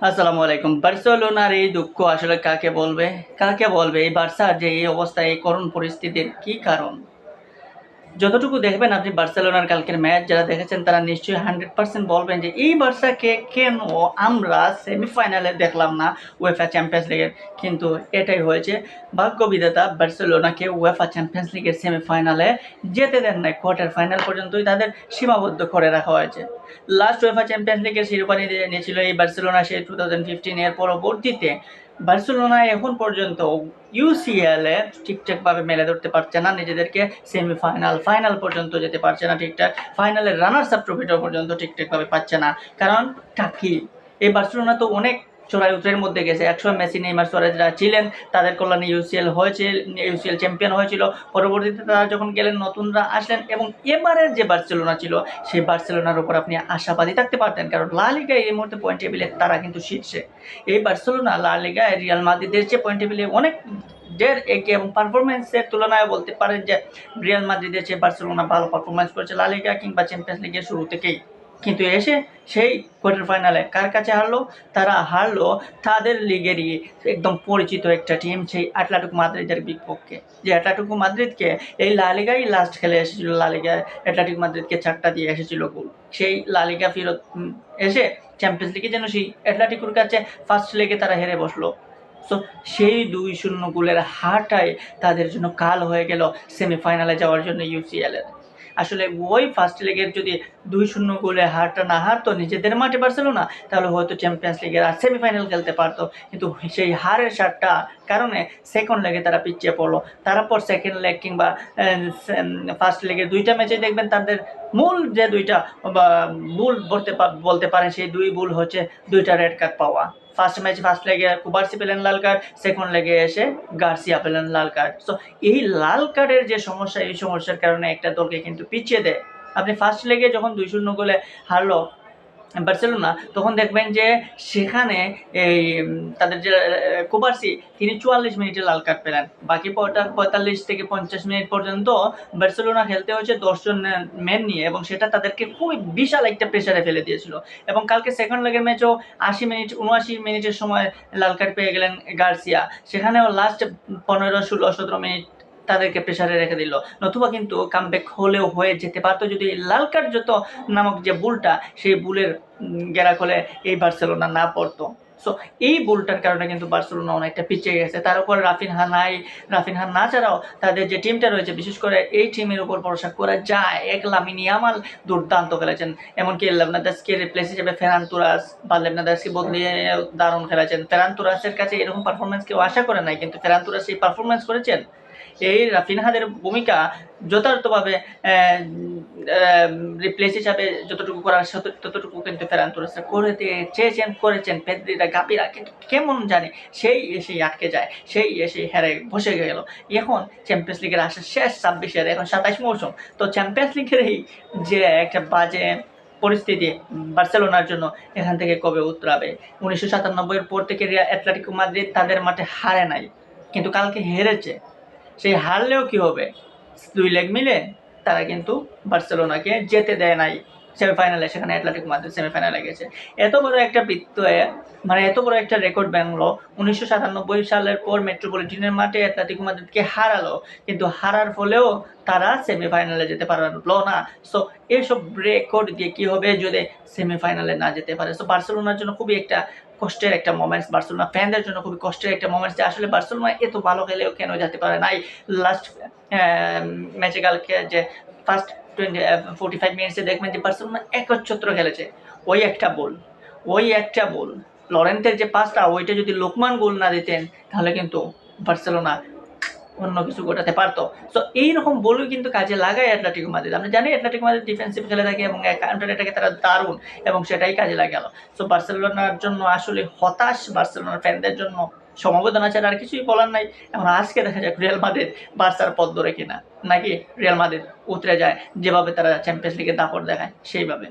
আসসালামু আলাইকুম। বার্সেলোনার এই দুঃখ আসলে কাকে বলবে? কাকে বলবে? এই বার্সার যে এই অবস্থা, এই করুণ পরিস্থিতির কি কারণ? যতটুকু দেখবেন আপনি বার্সেলোনার কালকের ম্যাচ যারা দেখেছেন তারা নিশ্চয়ই 100% বলবেন যে এই বার্সাকে কেন আমরা সেমিফাইনালে দেখলাম না উয়েফা চ্যাম্পিয়ন্স লিগের। কিন্তু এটাই হয়েছে, ভাগ্য বিধাতা বার্সেলোনাকে উয়েফা চ্যাম্পিয়ন্স লিগের সেমিফাইনালে যেতে দেন নাই। কোয়ার্টার ফাইনাল পর্যন্তই তাদের সীমাবদ্ধ করে রাখা হয়েছে। লাস্ট উয়েফা চ্যাম্পিয়ন্স লিগের শিরোপা নিয়েছিল এই বার্সেলোনা, সেই 2015 এর পরবর্তীতে বার্সেলোনা এখন পর্যন্ত ইউসিএলে ঠিকঠাকভাবে মেলে ধরতে পারছে না নিজেদেরকে। সেমিফাইনাল ফাইনাল পর্যন্ত যেতে পারছে না ঠিকঠাক, ফাইনালের রানার্স আপ ট্রফিটাও পর্যন্ত ঠিকঠাকভাবে পাচ্ছে না। কারণটা কি? এই বার্সেলোনা তো অনেক চড়াই উতরের মধ্যে গেছে। একসময় মেসি, নেইমার, সুয়ারেজরা ছিলেন, তাদের কল্যাণে ইউসিএল হয়েছে, ইউসিএল চ্যাম্পিয়ন হয়েছিল। পরবর্তীতে তারা যখন গেলেন নতুনরা আসলেন, এবং এবারের যে বার্সেলোনা ছিল সেই বার্সেলোনার উপর আপনি আশাবাদী থাকতে পারতেন, কারণ লা লিগায় এই মুহূর্তে পয়েন্ট টেবিলে তারা কিন্তু শীর্ষে। এই বার্সেলোনা লা লিগায় রিয়াল মাদ্রিদের চেয়ে পয়েন্ট টেবিলে অনেক দের একে, এবং পারফরমেন্সের তুলনায় বলতে পারেন যে রিয়াল মাদ্রিদের চেয়ে বার্সেলোনা ভালো পারফরমেন্স করেছে লা লিগা কিংবা চ্যাম্পিয়ন্স লিগের শুরু থেকেই। কিন্তু এসে সেই কোয়ার্টার ফাইনালে কার কাছে হারলো? তারা হারলো তাদের লিগেরই একদম পরিচিত একটা টিম, সেই আটলেটিকো মাদ্রিদের বিপক্ষে। যে আটলেটিকো মাদ্রিদকে এই লা লিগায় লাস্ট খেলে এসেছিল, লা লিগায় আটলেটিকো মাদ্রিদকে 4টা দিয়ে এসেছিল গোল। সেই লা লিগা ফেরত এসে চ্যাম্পিয়ন্স লিগে যেন সেই আটলেটিকোর কাছে ফার্স্ট লেগে তারা হেরে বসলো। সো সেই 2-0 গোলের হারটাই তাদের জন্য কাল হয়ে গেল সেমিফাইনালে যাওয়ার জন্য ইউসিএলের। আসলে ওই ফার্স্ট লেগের যদি 2-0 গোলে হারটা না হারতো নিজেদের মাঠে বার্সেলোনা, তাহলে হয়তো চ্যাম্পিয়ন্স লিগের আর সেমিফাইনাল খেলতে পারতো। কিন্তু সেই হারের সারটা কারণে সেকেন্ড লেগে তারা পিছিয়ে পড়লো। তারপর সেকেন্ড লেগ কিংবা ফার্স্ট লেগের 2টা ম্যাচে দেখবেন তাদের মূল যে 2টা ভুল বলতে পারেন, সেই 2 ভুল হচ্ছে 2টা রেড কার্ড পাওয়া। ফার্স্ট লেগে কুবার্সি পেলেন লাল কার্ড, সেকেন্ড লেগে এসে গার্সিয়া পেলেন লাল কার্ড। সো এই লাল কার্ডের যে সমস্যা, এই সমস্যার কারণে একটা দলকে কিন্তু পিছিয়ে দেয়। আপনি ফার্স্ট লেগে যখন 2-0 গোলে হারলো বার্সেলোনা, তখন দেখবেন যে সেখানে এই তাদের যে কুবার্সি, তিনি 44 মিনিটে লাল কার্ড পেলেন। বাকি 45 থেকে 50 মিনিট পর্যন্ত বার্সেলোনা খেলতে হয়েছে 10 জন মেন নিয়ে, এবং সেটা তাদেরকে খুবই বিশাল একটা প্রেসারে ফেলে দিয়েছিল। এবং কালকে সেকেন্ড লেগের ম্যাচও 79 মিনিটের সময় লাল কার্ড পেয়ে গেলেন গার্সিয়া। সেখানেও লাস্ট 15, 16, 17 মিনিট তাদেরকে প্রেসারে রেখে দিল। নতুবা কিন্তু কামব্যাক হলেও হয়ে যেতে পারতো যদি লাল কার্ড যত নামক যে বুলটা, সেই বুলের গেরাখলে এই বার্সেলোনা না পড়তো। সো এই বুলটার কারণে কিন্তু বার্সেলোনা অনেকটা পিছিয়ে গেছে। তার উপর রাফিনহা নাই। রাফিনহা না ছাড়াও তাদের যে টিমটা রয়েছে, বিশেষ করে এই টিমের উপর ভরসা করা যায়। লামিনে ইয়ামাল দুর্দান্ত খেলেছেন, এমনকি লেভানডস্কিকে রিপ্লেস হিসেবে ফেরান তুরাস বা লেভানডস্কি বদলিয়ে দারুণ খেলেছেন। ফেরান তুরাসের কাছে এরকম পারফরমেন্স কেউ আশা করে নাই, কিন্তু ফেরান তুরাস এই পারফরমেন্স করেছেন। এই রাফিনহাদের ভূমিকা যথার্থভাবে রিপ্লেস হিসাবে যতটুকু করার ততটুকু কিন্তু ফেরান তুরাসরা করতে চেয়েছেন, করেছেন। পেদ্রিরা গাপিরা কিন্তু কেমন জানে সেই এসেই আটকে যায়, সেই এসে হেরে বসে গেল। এখন চ্যাম্পিয়ন্স লিগের আসা শেষ 26-এর, এখন 27 মৌসুম। তো চ্যাম্পিয়ন্স লিগের এই যে একটা বাজে পরিস্থিতি বার্সেলোনার জন্য, এখান থেকে কবে উতরাবে? 1997-এর পর থেকে অ্যাটলেটিকো মাদ্রিদ তাদের মাঠে হারে নাই, কিন্তু কালকে হেরেছে। সেই হারলেও কি হবে? 2 লেগ মিলে তারা কিন্তু বার্সেলোনাকে যেতে দেয় নাই সেমিফাইনালে। সেখানে অ্যাটলেটিকো মাদ্রিদ সেমিফাইনালে গেছে। এত বড় একটা বিত্তয়ে, মানে এত বড় একটা রেকর্ড ভাঙলো। 1997 সালের পর মেট্রোপলিটনের মাঠে অ্যাটলেটিকো মাদ্রিদকে হারালো, কিন্তু হারার ফলেও তারা সেমিফাইনালে যেতে পারলো না। সো এইসব রেকর্ড দিয়ে কি হবে যদি সেমিফাইনালে না যেতে পারে? সো বার্সেলোনার জন্য খুবই একটা কষ্টের একটা মোমেন্টস, বার্সেলোনা ফ্যানদের জন্য খুবই কষ্টের একটা মোমেন্টস, যে আসলে বার্সেলোনা এত ভালো খেলেও কেন যেতে পারে নাই। লাস্ট ম্যাচে কালকে যে ফার্স্ট 45 মিনিটসে দেখবেন যে বার্সেলোনা একচ্ছত্র খেলেছে। ওই একটা বল লরেন্তের যে পাসটা, ওইটা যদি লোকমান গোল না দিতেন তাহলে কিন্তু বার্সেলোনা অন্য কিছু ঘটাতে পারতো। সো এইরকম বলই কিন্তু কাজে লাগায় অ্যাটলেটিকো মাদ্রিদ। আমরা জানি অ্যাটলেটিকো মাদ্রিদ ডিফেন্সিভ খেলে থাকে এবং কাউন্টার অ্যাটাকে তারা দারুণ, এবং সেটাই কাজে লাগে গেল। সো বার্সেলোনার জন্য আসলে হতাশ, বার্সেলোনার ফ্যানদের জন্য সমবেদনা ছাড়া আর কিছুই বলার নাই। এখন আজকে দেখা যাক রিয়াল মাদ্রিদ বার্সার পথ ধরে কিনা, নাকি রিয়াল মাদ্রিদ উতরে যায় যেভাবে তারা চ্যাম্পিয়ন্স লিগে দাপট দেখায় সেইভাবে।